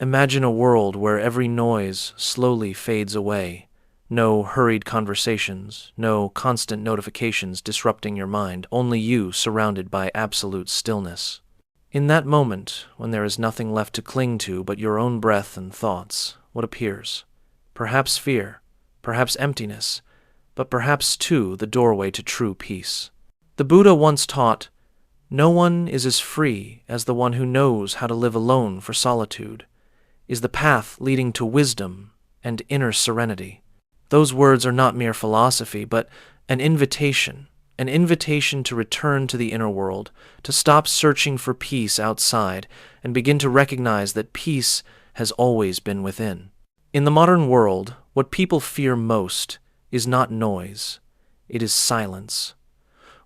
Imagine a world where every noise slowly fades away. No hurried conversations, no constant notifications disrupting your mind, only you surrounded by absolute stillness. In that moment, when there is nothing left to cling to but your own breath and thoughts, what appears? Perhaps fear, perhaps emptiness, but perhaps, too, the doorway to true peace. The Buddha once taught, "No one is as free as the one who knows how to live alone, for solitude is the path leading to wisdom and inner serenity." Those words are not mere philosophy, but an invitation to return to the inner world, to stop searching for peace outside and begin to recognize that peace has always been within. In the modern world, what people fear most is not noise, it is silence.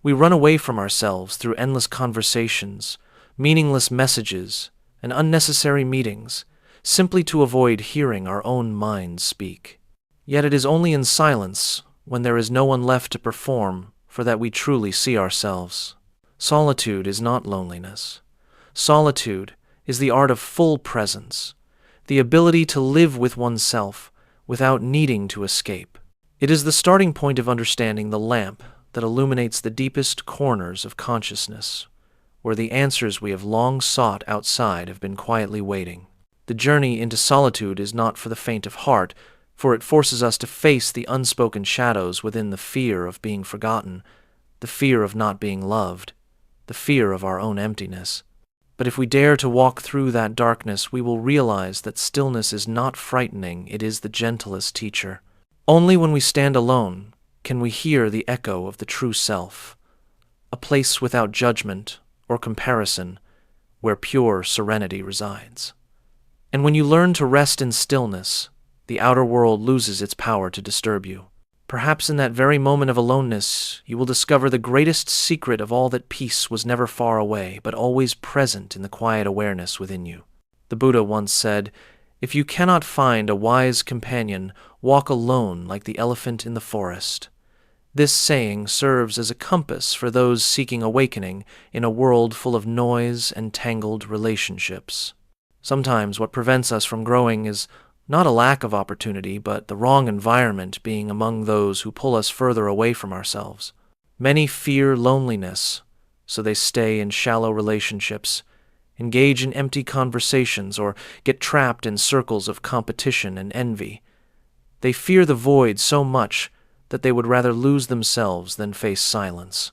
We run away from ourselves through endless conversations, meaningless messages, and unnecessary meetings, simply to avoid hearing our own minds speak. Yet it is only in silence, when there is no one left to perform, for that we truly see ourselves. Solitude is not loneliness. Solitude is the art of full presence, the ability to live with oneself without needing to escape. It is the starting point of understanding the lamp that illuminates the deepest corners of consciousness, where the answers we have long sought outside have been quietly waiting. The journey into solitude is not for the faint of heart, for it forces us to face the unspoken shadows within, the fear of being forgotten, the fear of not being loved, the fear of our own emptiness. But if we dare to walk through that darkness, we will realize that stillness is not frightening, it is the gentlest teacher. Only when we stand alone can we hear the echo of the true self, a place without judgment or comparison, where pure serenity resides. And when you learn to rest in stillness, the outer world loses its power to disturb you. Perhaps in that very moment of aloneness, you will discover the greatest secret of all, that peace was never far away, but always present in the quiet awareness within you. The Buddha once said, "If you cannot find a wise companion, walk alone like the elephant in the forest." This saying serves as a compass for those seeking awakening in a world full of noise and tangled relationships. Sometimes what prevents us from growing is not a lack of opportunity, but the wrong environment being among those who pull us further away from ourselves. Many fear loneliness, so they stay in shallow relationships, engage in empty conversations, or get trapped in circles of competition and envy. They fear the void so much that they would rather lose themselves than face silence.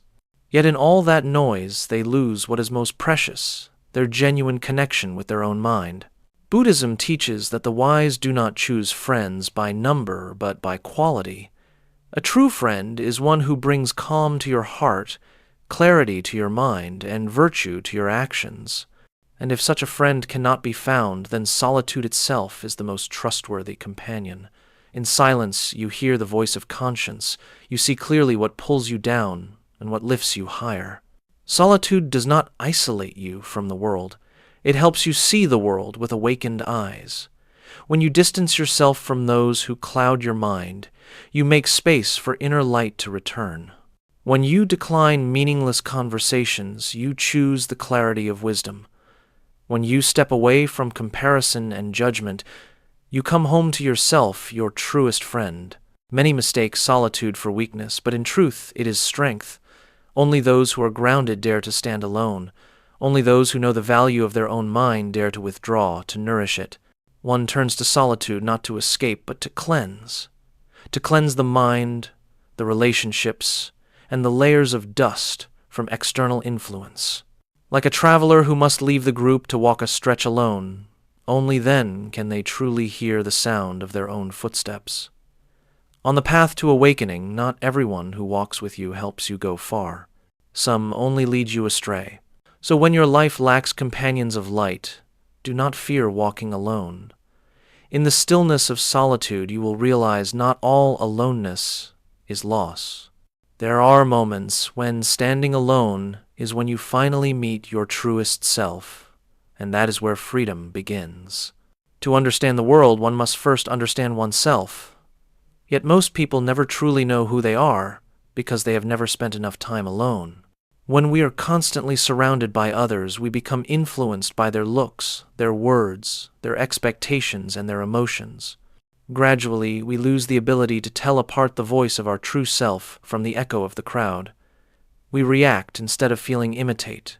Yet in all that noise, they lose what is most precious, their genuine connection with their own mind. Buddhism teaches that the wise do not choose friends by number, but by quality. A true friend is one who brings calm to your heart, clarity to your mind, and virtue to your actions. And if such a friend cannot be found, then solitude itself is the most trustworthy companion. In silence, you hear the voice of conscience. You see clearly what pulls you down and what lifts you higher. Solitude does not isolate you from the world. It helps you see the world with awakened eyes. When you distance yourself from those who cloud your mind, you make space for inner light to return. When you decline meaningless conversations, you choose the clarity of wisdom. When you step away from comparison and judgment, you come home to yourself, your truest friend. Many mistake solitude for weakness, but in truth it is strength. Only those who are grounded dare to stand alone. Only those who know the value of their own mind dare to withdraw, to nourish it. One turns to solitude not to escape, but to cleanse the mind, the relationships, and the layers of dust from external influence. Like a traveler who must leave the group to walk a stretch alone, only then can they truly hear the sound of their own footsteps. On the path to awakening, not everyone who walks with you helps you go far. Some only lead you astray. So when your life lacks companions of light, do not fear walking alone. In the stillness of solitude, you will realize not all aloneness is loss. There are moments when standing alone is when you finally meet your truest self, and that is where freedom begins. To understand the world, one must first understand oneself. Yet most people never truly know who they are because they have never spent enough time alone. When we are constantly surrounded by others, we become influenced by their looks, their words, their expectations, and their emotions. Gradually, we lose the ability to tell apart the voice of our true self from the echo of the crowd. We react instead of feeling, imitate.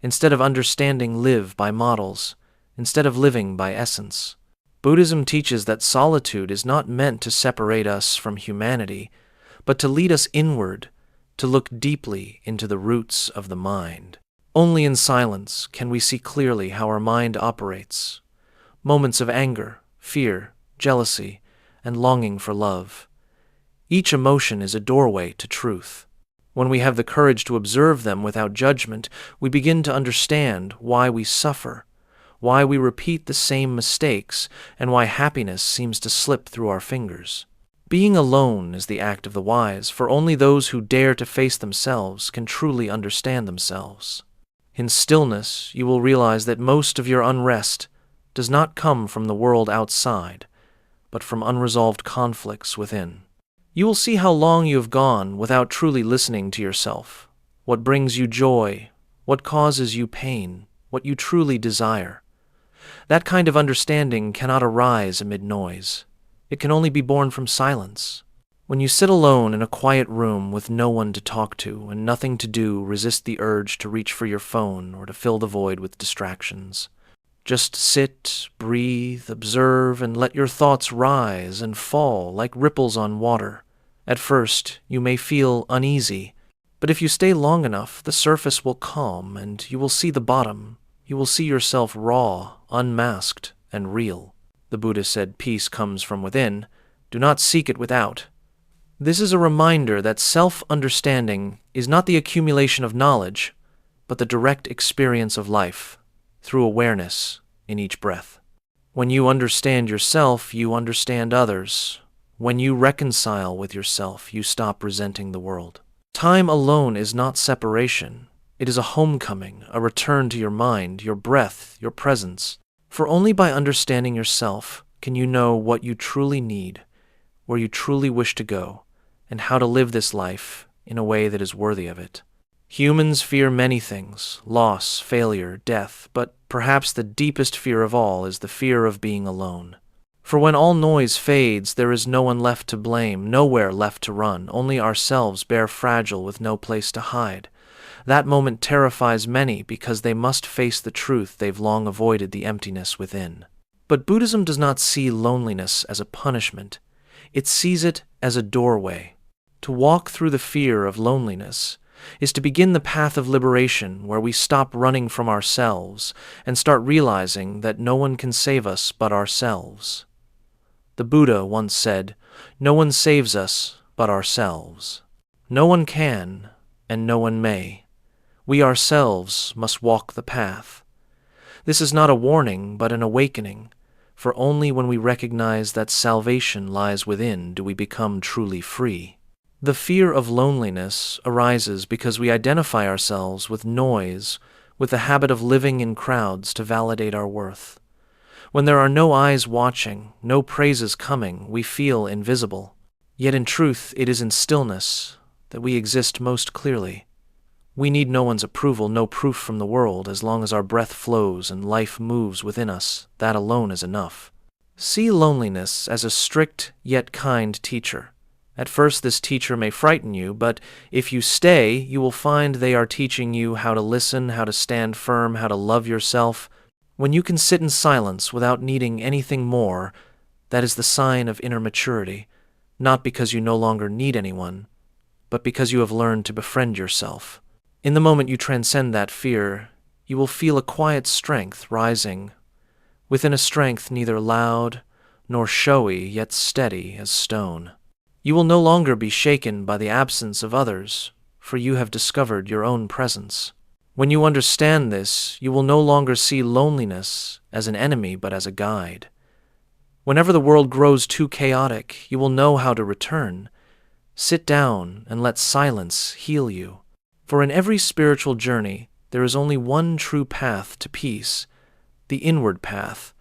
Instead of understanding, live by models. Instead of living by essence. Buddhism teaches that solitude is not meant to separate us from humanity, but to lead us inward, to look deeply into the roots of the mind. Only in silence can we see clearly how our mind operates. Moments of anger, fear, jealousy, and longing for love. Each emotion is a doorway to truth. When we have the courage to observe them without judgment, we begin to understand why we suffer, why we repeat the same mistakes, and why happiness seems to slip through our fingers. Being alone is the act of the wise, for only those who dare to face themselves can truly understand themselves. In stillness, you will realize that most of your unrest does not come from the world outside, but from unresolved conflicts within. You will see how long you have gone without truly listening to yourself, what brings you joy, what causes you pain, what you truly desire. That kind of understanding cannot arise amid noise. It can only be born from silence. When you sit alone in a quiet room with no one to talk to and nothing to do, resist the urge to reach for your phone or to fill the void with distractions. Just sit, breathe, observe, and let your thoughts rise and fall like ripples on water. At first, you may feel uneasy, but if you stay long enough, the surface will calm and you will see the bottom. You will see yourself raw, unmasked, and real. The Buddha said peace comes from within. Do not seek it without. This is a reminder that self-understanding is not the accumulation of knowledge, but the direct experience of life, through awareness in each breath. When you understand yourself, you understand others. When you reconcile with yourself, you stop resenting the world. Time alone is not separation. It is a homecoming, a return to your mind, your breath, your presence. For only by understanding yourself can you know what you truly need, where you truly wish to go, and how to live this life in a way that is worthy of it. Humans fear many things, loss, failure, death, but perhaps the deepest fear of all is the fear of being alone. For when all noise fades, there is no one left to blame, nowhere left to run, only ourselves bare fragile with no place to hide. That moment terrifies many because they must face the truth they've long avoided, the emptiness within. But Buddhism does not see loneliness as a punishment. It sees it as a doorway. To walk through the fear of loneliness is to begin the path of liberation where we stop running from ourselves and start realizing that no one can save us but ourselves. The Buddha once said, "No one saves us but ourselves." No one can, and no one may. We ourselves must walk the path. This is not a warning, but an awakening, for only when we recognize that salvation lies within do we become truly free. The fear of loneliness arises because we identify ourselves with noise, with the habit of living in crowds to validate our worth. When there are no eyes watching, no praises coming, we feel invisible. Yet in truth, it is in stillness that we exist most clearly. We need no one's approval, no proof from the world. As long as our breath flows and life moves within us, that alone is enough. See loneliness as a strict yet kind teacher. At first, this teacher may frighten you, but if you stay, you will find they are teaching you how to listen, how to stand firm, how to love yourself. When you can sit in silence without needing anything more, that is the sign of inner maturity, not because you no longer need anyone, but because you have learned to befriend yourself. In the moment you transcend that fear, you will feel a quiet strength rising. Within a strength neither loud nor showy, yet steady as stone. You will no longer be shaken by the absence of others, for you have discovered your own presence. When you understand this, you will no longer see loneliness as an enemy but as a guide. Whenever the world grows too chaotic, you will know how to return. Sit down and let silence heal you. For in every spiritual journey, there is only one true path to peace, the inward path,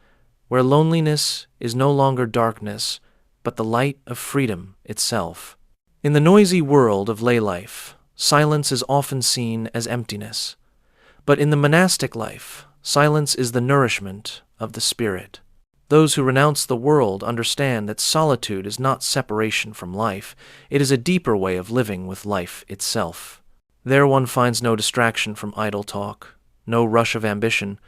where loneliness is no longer darkness, but the light of freedom itself. In the noisy world of lay life, silence is often seen as emptiness. But in the monastic life, silence is the nourishment of the spirit. Those who renounce the world understand that solitude is not separation from life, it is a deeper way of living with life itself. There one finds no distraction from idle talk, no rush of ambition,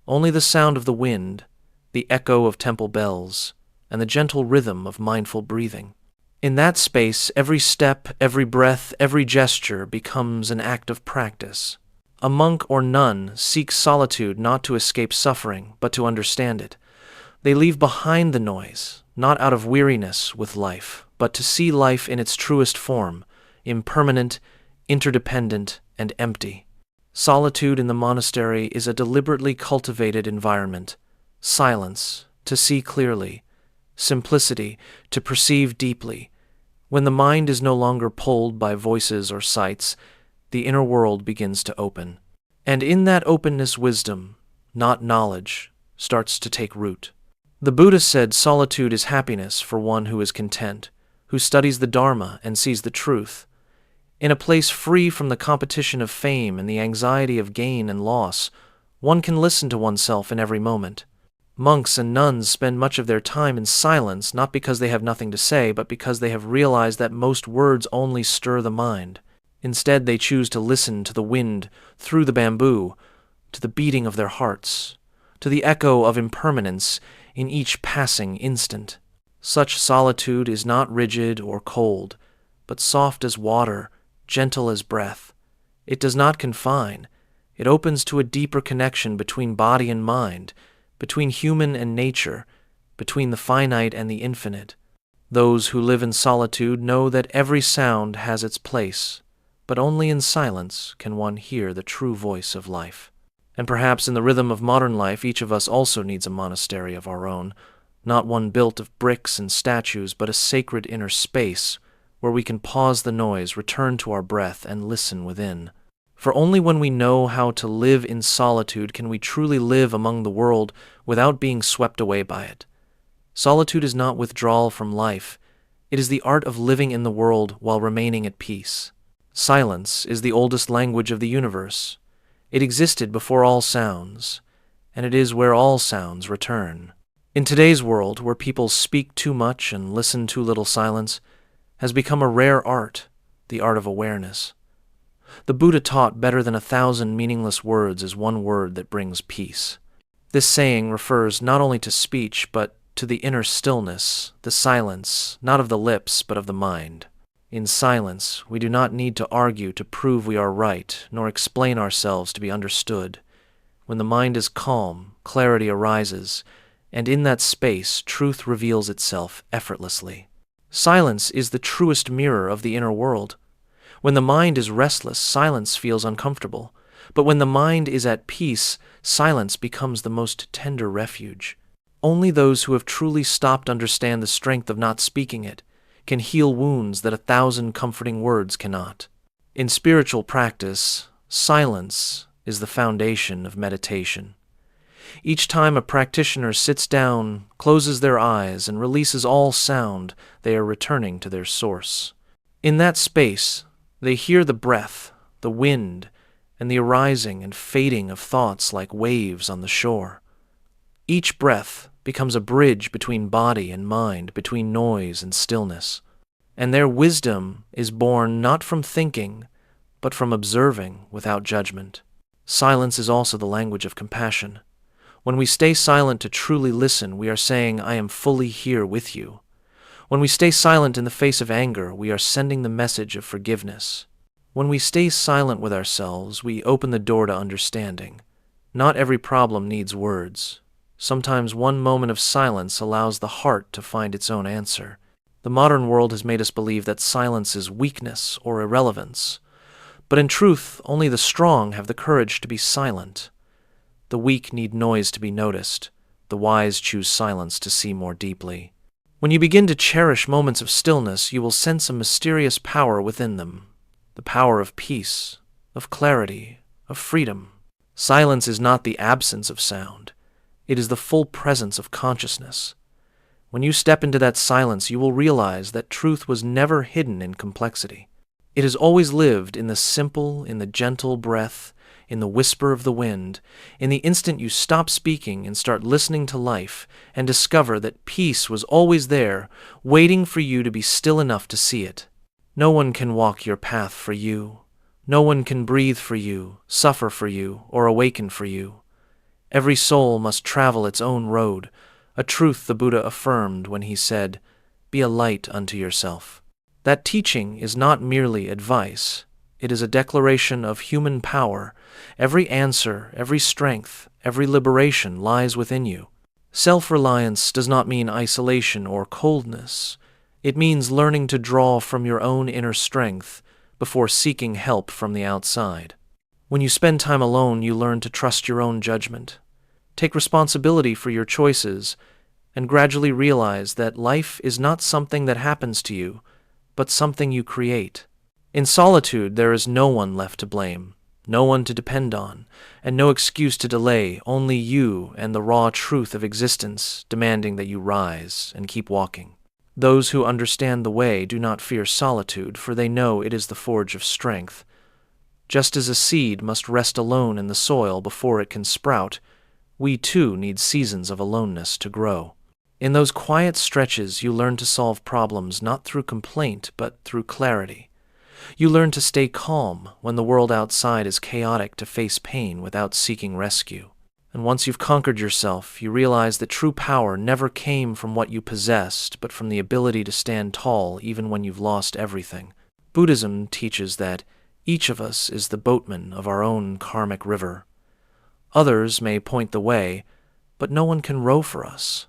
only the sound of the wind, the echo of temple bells, and the gentle rhythm of mindful breathing. In that space, every step, every breath, every gesture becomes an act of practice. A monk or nun seeks solitude not to escape suffering, but to understand it. They leave behind the noise, not out of weariness with life, but to see life in its truest form, impermanent, interdependent, and empty. Solitude in the monastery is a deliberately cultivated environment. Silence, to see clearly. Simplicity, to perceive deeply. When the mind is no longer pulled by voices or sights, the inner world begins to open. And in that openness wisdom, not knowledge, starts to take root. The Buddha said solitude is happiness for one who is content, who studies the Dharma and sees the truth. In a place free from the competition of fame and the anxiety of gain and loss, one can listen to oneself in every moment. Monks and nuns spend much of their time in silence not because they have nothing to say, but because they have realized that most words only stir the mind. Instead, they choose to listen to the wind through the bamboo, to the beating of their hearts, to the echo of impermanence in each passing instant. Such solitude is not rigid or cold, but soft as water, gentle as breath. It does not confine. It opens to a deeper connection between body and mind, between human and nature, between the finite and the infinite. Those who live in solitude know that every sound has its place, but only in silence can one hear the true voice of life. And perhaps in the rhythm of modern life, each of us also needs a monastery of our own, not one built of bricks and statues, but a sacred inner space where we can pause the noise, return to our breath, and listen within. For only when we know how to live in solitude can we truly live among the world without being swept away by it. Solitude is not withdrawal from life. It is the art of living in the world while remaining at peace. Silence is the oldest language of the universe. It existed before all sounds, and it is where all sounds return. In today's world, where people speak too much and listen too little, silence has become a rare art, the art of awareness. The Buddha taught better than 1,000 meaningless words is one word that brings peace. This saying refers not only to speech, but to the inner stillness, the silence, not of the lips, but of the mind. In silence, we do not need to argue to prove we are right, nor explain ourselves to be understood. When the mind is calm, clarity arises, and in that space, truth reveals itself effortlessly. Silence is the truest mirror of the inner world. When the mind is restless, silence feels uncomfortable. But when the mind is at peace, silence becomes the most tender refuge. Only those who have truly stopped understand the strength of not speaking it can heal wounds that 1,000 comforting words cannot. In spiritual practice, silence is the foundation of meditation. Each time a practitioner sits down, closes their eyes, and releases all sound, they are returning to their source. In that space, they hear the breath, the wind, and the arising and fading of thoughts like waves on the shore. Each breath becomes a bridge between body and mind, between noise and stillness. And their wisdom is born not from thinking, but from observing without judgment. Silence is also the language of compassion. When we stay silent to truly listen, we are saying, "I am fully here with you." When we stay silent in the face of anger, we are sending the message of forgiveness. When we stay silent with ourselves, we open the door to understanding. Not every problem needs words. Sometimes one moment of silence allows the heart to find its own answer. The modern world has made us believe that silence is weakness or irrelevance. But in truth, only the strong have the courage to be silent. The weak need noise to be noticed. The wise choose silence to see more deeply. When you begin to cherish moments of stillness, you will sense a mysterious power within them. The power of peace, of clarity, of freedom. Silence is not the absence of sound. It is the full presence of consciousness. When you step into that silence, you will realize that truth was never hidden in complexity. It has always lived in the simple, in the gentle breath, in the whisper of the wind, in the instant you stop speaking and start listening to life and discover that peace was always there, waiting for you to be still enough to see it. No one can walk your path for you. No one can breathe for you, suffer for you, or awaken for you. Every soul must travel its own road, a truth the Buddha affirmed when he said, "Be a light unto yourself." That teaching is not merely advice. It is a declaration of human power. Every answer, every strength, every liberation lies within you. Self-reliance does not mean isolation or coldness. It means learning to draw from your own inner strength before seeking help from the outside. When you spend time alone, you learn to trust your own judgment, take responsibility for your choices, and gradually realize that life is not something that happens to you, but something you create. In solitude, there is no one left to blame, no one to depend on, and no excuse to delay, only you and the raw truth of existence demanding that you rise and keep walking. Those who understand the way do not fear solitude, for they know it is the forge of strength. Just as a seed must rest alone in the soil before it can sprout, we too need seasons of aloneness to grow. In those quiet stretches, you learn to solve problems not through complaint, but through clarity. You learn to stay calm when the world outside is chaotic, to face pain without seeking rescue. And once you've conquered yourself, you realize that true power never came from what you possessed, but from the ability to stand tall even when you've lost everything. Buddhism teaches that each of us is the boatman of our own karmic river. Others may point the way, but no one can row for us.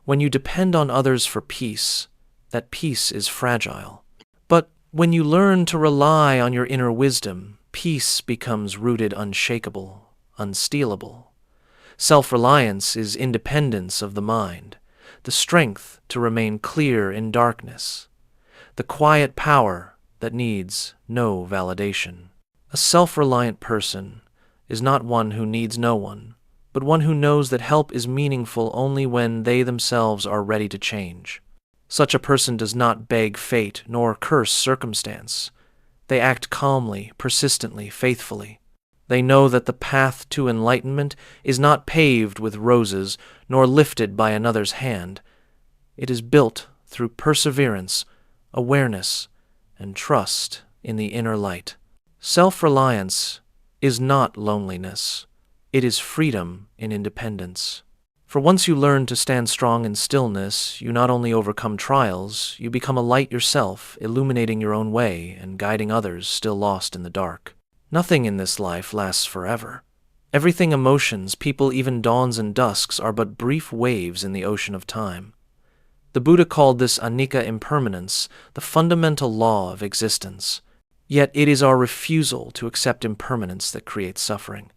When you depend on others for peace, that peace is fragile. But when you learn to rely on your inner wisdom, peace becomes rooted, unshakable, unstealable. Self-reliance is independence of the mind, the strength to remain clear in darkness, the quiet power that needs no validation. A self-reliant person is not one who needs no one, but one who knows that help is meaningful only when they themselves are ready to change. Such a person does not beg fate nor curse circumstance. They act calmly, persistently, faithfully. They know that the path to enlightenment is not paved with roses nor lifted by another's hand. It is built through perseverance, awareness, and trust in the inner light. Self-reliance is not loneliness. It is freedom in independence. For once you learn to stand strong in stillness, you not only overcome trials, you become a light yourself, illuminating your own way and guiding others still lost in the dark. Nothing in this life lasts forever. Everything, emotions, people, even dawns and dusks, are but brief waves in the ocean of time. The Buddha called this anicca, impermanence, the fundamental law of existence. Yet it is our refusal to accept impermanence that creates suffering.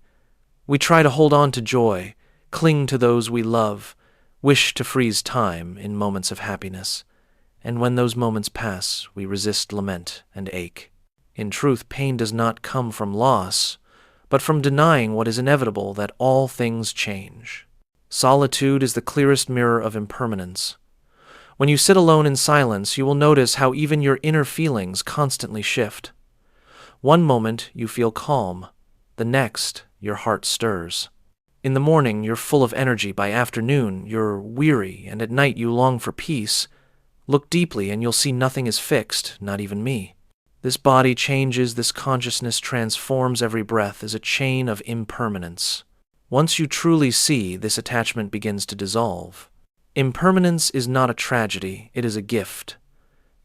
We try to hold on to joy, cling to those we love, wish to freeze time in moments of happiness, and when those moments pass, we resist lament and ache. In truth, pain does not come from loss, but from denying what is inevitable, that all things change. Solitude is the clearest mirror of impermanence. When you sit alone in silence, you will notice how even your inner feelings constantly shift. One moment you feel calm, the next your heart stirs. In the morning you're full of energy, by afternoon you're weary, and at night you long for peace. Look deeply and you'll see nothing is fixed, not even me. This body changes, this consciousness transforms, every breath is a chain of impermanence. Once you truly see, this attachment begins to dissolve. Impermanence is not a tragedy, it is a gift.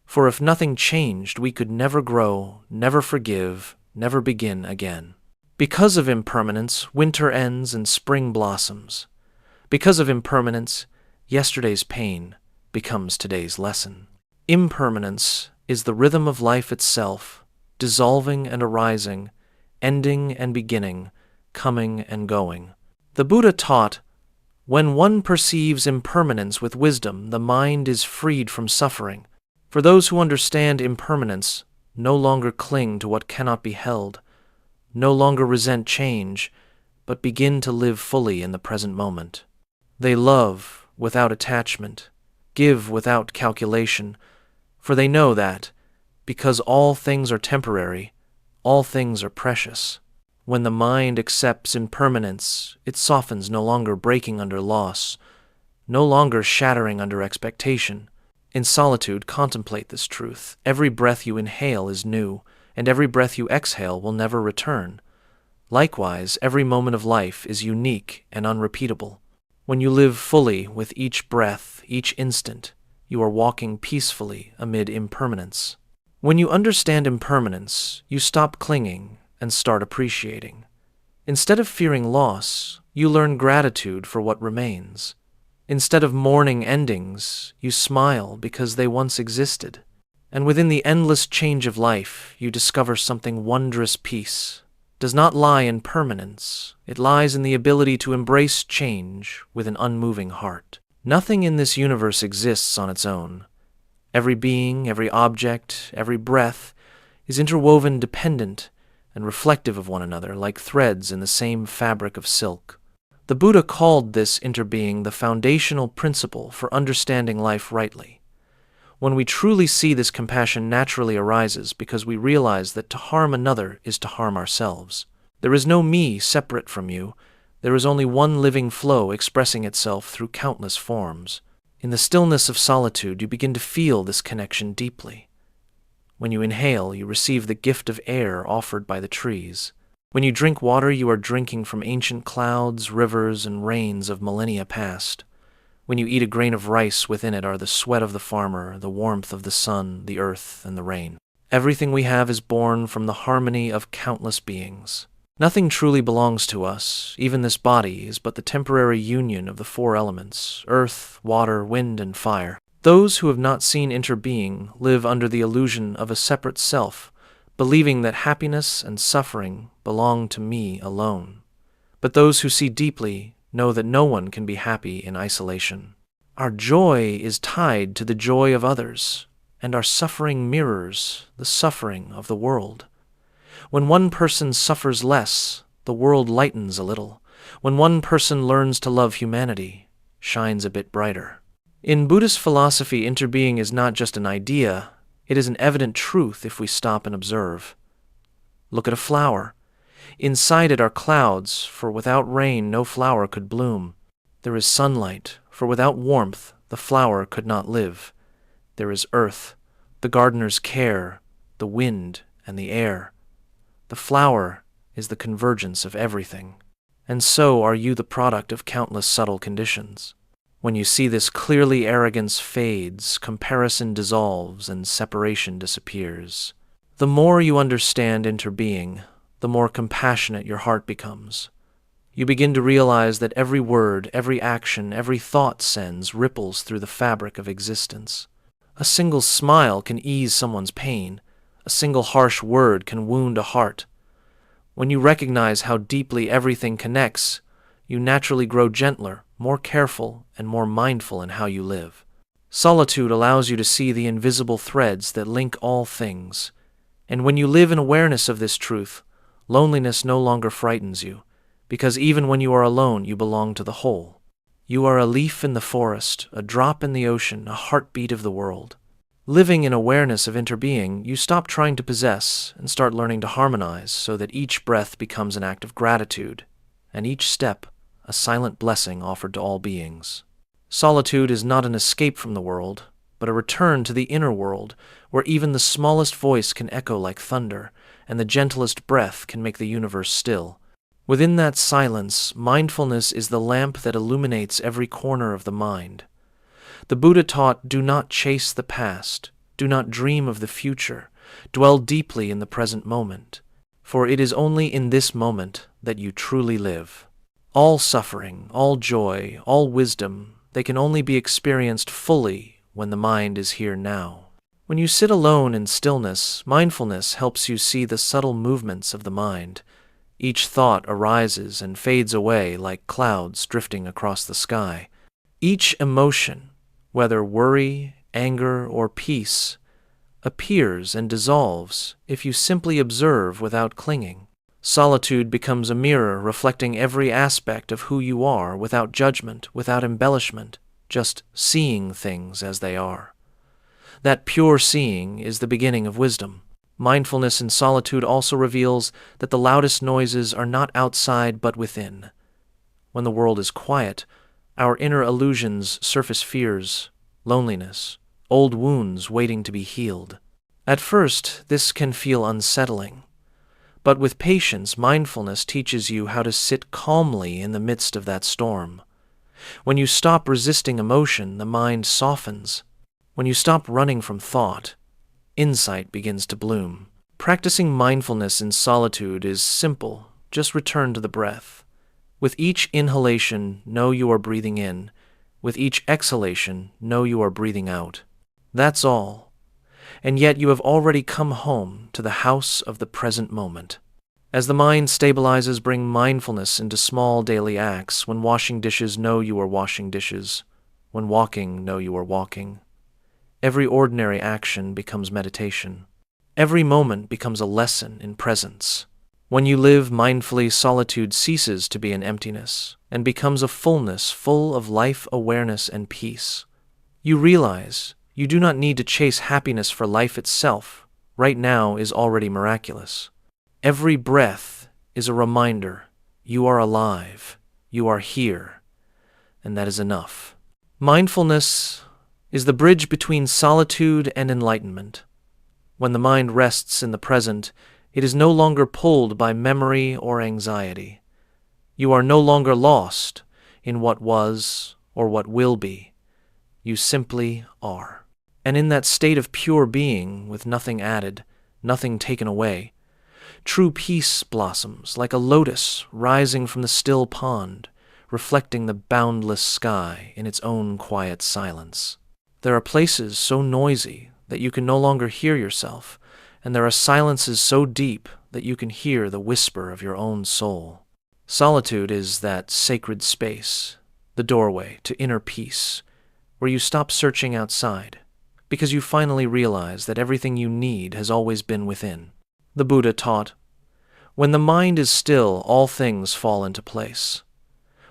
For if nothing changed, we could never grow, never forgive, never begin again. Because of impermanence, winter ends and spring blossoms. Because of impermanence, yesterday's pain becomes today's lesson. Impermanence is the rhythm of life itself, dissolving and arising, ending and beginning, coming and going. The Buddha taught, when one perceives impermanence with wisdom, the mind is freed from suffering. For those who understand impermanence, no longer cling to what cannot be held, no longer resent change, but begin to live fully in the present moment. They love without attachment, give without calculation, for they know that, Because all things are temporary, all things are precious. When the mind accepts impermanence, it softens, no longer breaking under loss, no longer shattering under expectation. In solitude, contemplate this truth. Every breath you inhale is new, and every breath you exhale will never return. Likewise, every moment of life is unique and unrepeatable. When you live fully with each breath, each instant, you are walking peacefully amid impermanence. When you understand impermanence, you stop clinging and start appreciating. Instead of fearing loss, you learn gratitude for what remains. Instead of mourning endings, you smile because they once existed. And within the endless change of life, you discover something wondrous. Peace does not lie in permanence. It lies in the ability to embrace change with an unmoving heart. Nothing in this universe exists on its own. Every being, every object, every breath is interwoven, dependent, and reflective of one another, like threads in the same fabric of silk. The Buddha called this interbeing the foundational principle for understanding life rightly. When we truly see this, compassion naturally arises because we realize that to harm another is to harm ourselves. There is no me separate from you. There is only one living flow expressing itself through countless forms. In the stillness of solitude, you begin to feel this connection deeply. When you inhale, you receive the gift of air offered by the trees. When you drink water, you are drinking from ancient clouds, rivers, and rains of millennia past. When you eat a grain of rice, within it are the sweat of the farmer, the warmth of the sun, the earth, and the rain. Everything we have is born from the harmony of countless beings. Nothing truly belongs to us. Even this body is but the temporary union of the four elements: earth, water, wind, and fire. Those who have not seen interbeing live under the illusion of a separate self, believing that happiness and suffering belong to me alone. But those who see deeply know that no one can be happy in isolation. Our joy is tied to the joy of others, and our suffering mirrors the suffering of the world. When one person suffers less, the world lightens a little. When one person learns to love, humanity shines a bit brighter. In Buddhist philosophy, interbeing is not just an idea. It is an evident truth if we stop and observe. Look at a flower. Inside it are clouds, for without rain no flower could bloom. There is sunlight, for without warmth the flower could not live. There is earth, the gardener's care, the wind, and the air. The flower is the convergence of everything. And so are you, the product of countless subtle conditions. When you see this clearly, arrogance fades, comparison dissolves, and separation disappears. The more you understand interbeing, the more compassionate your heart becomes. You begin to realize that every word, every action, every thought sends ripples through the fabric of existence. A single smile can ease someone's pain. A single harsh word can wound a heart. When you recognize how deeply everything connects, you naturally grow gentler, more careful, and more mindful in how you live. Solitude allows you to see the invisible threads that link all things. And when you live in awareness of this truth, loneliness no longer frightens you, because even when you are alone, you belong to the whole. You are a leaf in the forest, a drop in the ocean, a heartbeat of the world. Living in awareness of interbeing, you stop trying to possess and start learning to harmonize so that each breath becomes an act of gratitude, and each step a silent blessing offered to all beings. Solitude is not an escape from the world, but a return to the inner world, where even the smallest voice can echo like thunder, and the gentlest breath can make the universe still. Within that silence, mindfulness is the lamp that illuminates every corner of the mind. The Buddha taught, do not chase the past, do not dream of the future, dwell deeply in the present moment, for it is only in this moment that you truly live. All suffering, all joy, all wisdom, they can only be experienced fully when the mind is here now. When you sit alone in stillness, mindfulness helps you see the subtle movements of the mind. Each thought arises and fades away like clouds drifting across the sky. Each emotion, whether worry, anger, or peace, appears and dissolves if you simply observe without clinging. Solitude becomes a mirror reflecting every aspect of who you are without judgment, without embellishment, just seeing things as they are. That pure seeing is the beginning of wisdom. Mindfulness in solitude also reveals that the loudest noises are not outside but within. When the world is quiet, our inner illusions surface fears, loneliness, old wounds waiting to be healed. At first, this can feel unsettling. But with patience, mindfulness teaches you how to sit calmly in the midst of that storm. When you stop resisting emotion, the mind softens. When you stop running from thought, insight begins to bloom. Practicing mindfulness in solitude is simple. Just return to the breath. With each inhalation, know you are breathing in. With each exhalation, know you are breathing out. That's all. And yet you have already come home to the house of the present moment. As the mind stabilizes, bring mindfulness into small daily acts. When washing dishes, know you are washing dishes. When walking, know you are walking. Every ordinary action becomes meditation. Every moment becomes a lesson in presence. When you live mindfully, solitude ceases to be an emptiness and becomes a fullness full of life, awareness, and peace. You realize you do not need to chase happiness, for life itself, right now, is already miraculous. Every breath is a reminder you are alive, you are here, and that is enough. Mindfulness is the bridge between solitude and enlightenment. When the mind rests in the present, it is no longer pulled by memory or anxiety. You are no longer lost in what was or what will be. You simply are. And in that state of pure being, with nothing added, nothing taken away, true peace blossoms like a lotus rising from the still pond, reflecting the boundless sky in its own quiet silence. There are places so noisy that you can no longer hear yourself, and there are silences so deep that you can hear the whisper of your own soul. Solitude is that sacred space, the doorway to inner peace, where you stop searching outside, because you finally realize that everything you need has always been within. The Buddha taught, "When the mind is still, all things fall into place.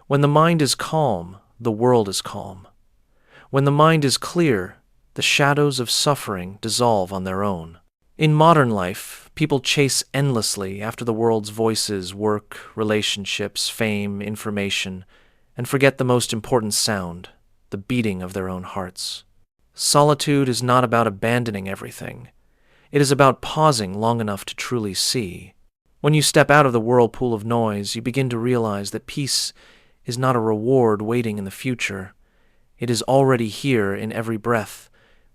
When the mind is calm, the world is calm. When the mind is clear, the shadows of suffering dissolve on their own." In modern life, people chase endlessly after the world's voices, work, relationships, fame, information, and forget the most important sound, the beating of their own hearts. Solitude is not about abandoning everything. It is about pausing long enough to truly see. When you step out of the whirlpool of noise, you begin to realize that peace is not a reward waiting in the future. It is already here in every breath,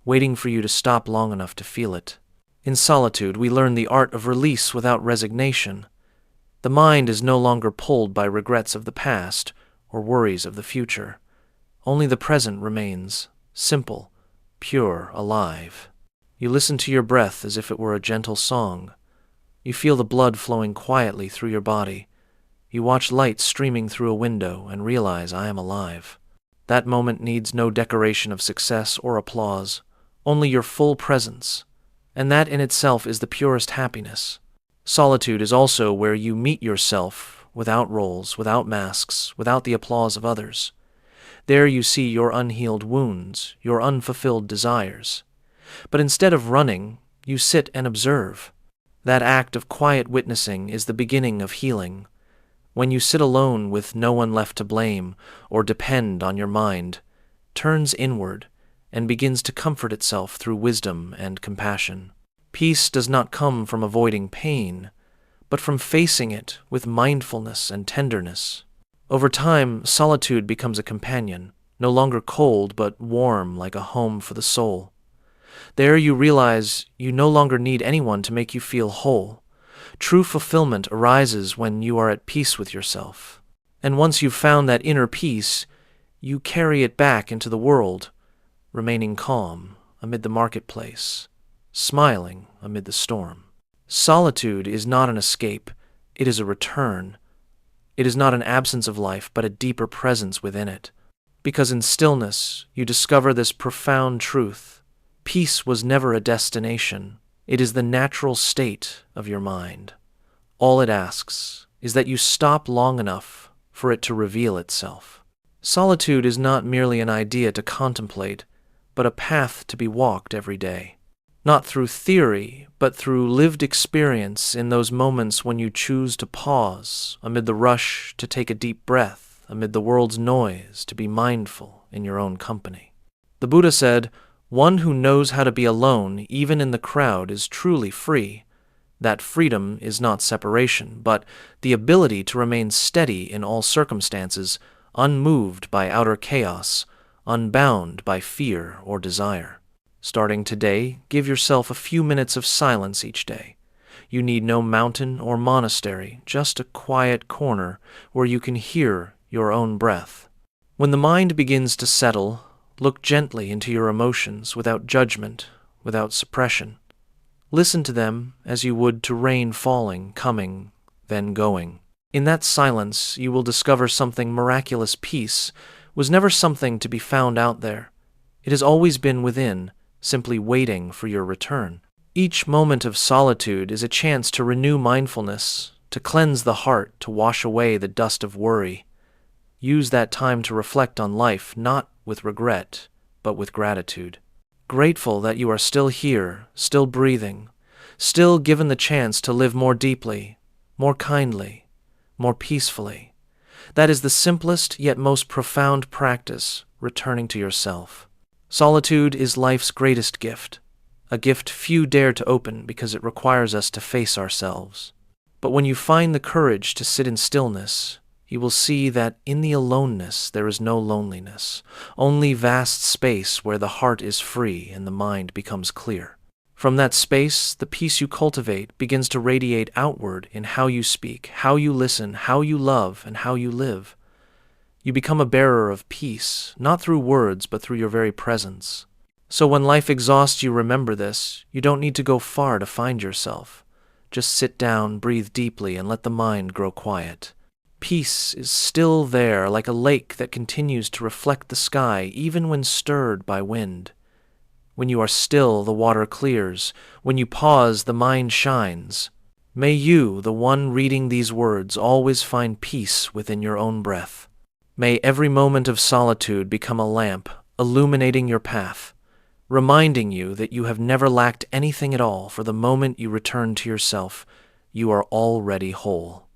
waiting for you to stop long enough to feel it. In solitude, we learn the art of release without resignation. The mind is no longer pulled by regrets of the past or worries of the future. Only the present remains, simple, pure, alive. You listen to your breath as if it were a gentle song. You feel the blood flowing quietly through your body. You watch light streaming through a window and realize, I am alive. That moment needs no decoration of success or applause, only your full presence. And that in itself is the purest happiness. Solitude is also where you meet yourself, without roles, without masks, without the applause of others. There you see your unhealed wounds, your unfulfilled desires. But instead of running, you sit and observe. That act of quiet witnessing is the beginning of healing. When you sit alone with no one left to blame or depend on, your mind turns inward and begins to comfort itself through wisdom and compassion. Peace does not come from avoiding pain, but from facing it with mindfulness and tenderness. Over time, solitude becomes a companion, no longer cold but warm like a home for the soul. There you realize you no longer need anyone to make you feel whole. True fulfillment arises when you are at peace with yourself. And once you've found that inner peace, you carry it back into the world, remaining calm amid the marketplace, smiling amid the storm. Solitude is not an escape, it is a return. It is not an absence of life, but a deeper presence within it. Because in stillness, you discover this profound truth. Peace was never a destination. It is the natural state of your mind. All it asks is that you stop long enough for it to reveal itself. Solitude is not merely an idea to contemplate, but a path to be walked every day. Not through theory, but through lived experience in those moments when you choose to pause, amid the rush to take a deep breath, amid the world's noise to be mindful in your own company. The Buddha said, "One who knows how to be alone, even in the crowd, is truly free." That freedom is not separation, but the ability to remain steady in all circumstances, unmoved by outer chaos, unbound by fear or desire. Starting today, give yourself a few minutes of silence each day. You need no mountain or monastery, just a quiet corner where you can hear your own breath. When the mind begins to settle, look gently into your emotions without judgment, without suppression. Listen to them as you would to rain falling, coming, then going. In that silence, you will discover something miraculous. Peace was never something to be found out there. It has always been within, simply waiting for your return. Each moment of solitude is a chance to renew mindfulness, to cleanse the heart, to wash away the dust of worry. Use that time to reflect on life, not with regret, but with gratitude. Grateful that you are still here, still breathing, still given the chance to live more deeply, more kindly, more peacefully. That is the simplest yet most profound practice, returning to yourself. Solitude is life's greatest gift, a gift few dare to open because it requires us to face ourselves. But when you find the courage to sit in stillness, you will see that in the aloneness there is no loneliness, only vast space where the heart is free and the mind becomes clear. From that space, the peace you cultivate begins to radiate outward in how you speak, how you listen, how you love, and how you live. You become a bearer of peace, not through words, but through your very presence. So when life exhausts you, remember this. You don't need to go far to find yourself. Just sit down, breathe deeply, and let the mind grow quiet. Peace is still there, like a lake that continues to reflect the sky, even when stirred by wind. When you are still, the water clears. When you pause, the mind shines. May you, the one reading these words, always find peace within your own breath. May every moment of solitude become a lamp, illuminating your path, reminding you that you have never lacked anything at all, for the moment you return to yourself, you are already whole.